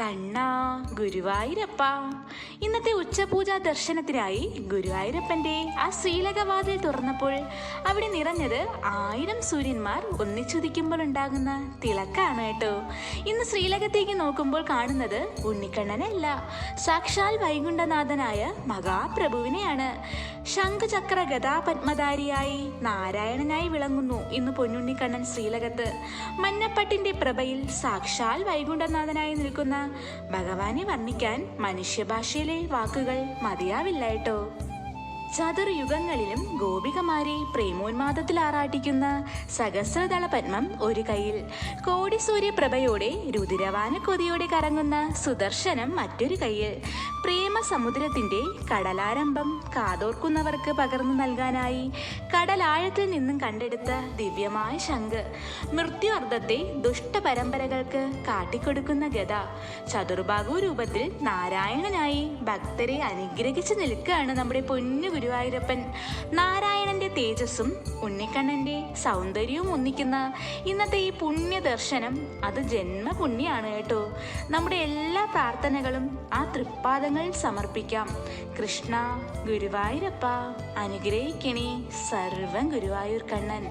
കണ്ണാ ഗുരുവായൂരപ്പ. ഇന്നത്തെ ഉച്ചപൂജാ ദർശനത്തിനായി ഗുരുവായൂരപ്പന്റെ ആ ശ്രീലകവാതിൽ തുറന്നപ്പോൾ അവിടെ നിറഞ്ഞത് 1000 സൂര്യന്മാർ ഒന്നിച്ചുദിക്കുമ്പോൾ ഉണ്ടാകുന്ന തിളക്കാണ് കേട്ടോ. ഇന്ന് ശ്രീലകത്തേക്ക് നോക്കുമ്പോൾ കാണുന്നത് ഉണ്ണിക്കണ്ണനല്ല, സാക്ഷാൽ വൈകുണ്ഠനാഥനായ മഹാപ്രഭുവിനെയാണ്. ശംഖചക്ര ഗദാപത്മധാരിയായി നാരായണനായി വിളങ്ങുന്നു ഇന്ന് പൊന്നുണ്ണിക്കണ്ണൻ ശ്രീലകത്ത്. മഞ്ഞപ്പട്ടിന്റെ പ്രഭയിൽ സാക്ഷാൽ വൈകുണ്ഠനാഥനായി നിൽക്കുന്ന ഭഗവാനെ വർണ്ണിക്കാൻ മനുഷ്യഭാഷയിലെ വാക്കുകൾ മതിയാവില്ല കേട്ടോ. ചതുർയുഗങ്ങളിലും ഗോപികമാരെ പ്രേമോന്മാദത്തിൽ ആറാട്ടിക്കുന്ന സഹസ്രദള പത്മം ഒരു കൈയിൽ, കോടി സൂര്യപ്രഭയോടെ രുതിരവാന കൊതിയോടെ കറങ്ങുന്ന സുദർശനം മറ്റൊരു കൈയിൽ, പ്രേമ സമുദ്രത്തിന്റെ കടലാരംഭം കാതോർക്കുന്നവർക്ക് പകർന്നു നൽകാനായി കടലാഴത്തിൽ നിന്നും കണ്ടെടുത്ത ദിവ്യമായ ശംഖ്, മൃത്യുഅർദ്ധത്തെ ദുഷ്ടപരമ്പരകൾക്ക് കാട്ടിക്കൊടുക്കുന്ന ഗദ, ചതുർബാഹു രൂപത്തിൽ നാരായണനായി ഭക്തരെ അനുഗ്രഹിച്ചു നിൽക്കുകയാണ് നമ്മുടെ പൊന്നു ഗുരുവായൂരപ്പൻ. നാരായണന്റെ തേജസ്സും ഉണ്ണിക്കണ്ണന്റെ സൗന്ദര്യവും ഒന്നിക്കുന്ന ഇന്നത്തെ ഈ പുണ്യ ദർശനം അത് ജന്മപുണ്യാണ് കേട്ടോ. നമ്മുടെ എല്ലാ പ്രാർത്ഥനകളും ആ തൃപ്പാദങ്ങളിൽ സമർപ്പിക്കാം. കൃഷ്ണ ഗുരുവായൂരപ്പ അനുഗ്രഹിക്കണേ സർവം ഗുരുവായൂർ കണ്ണൻ.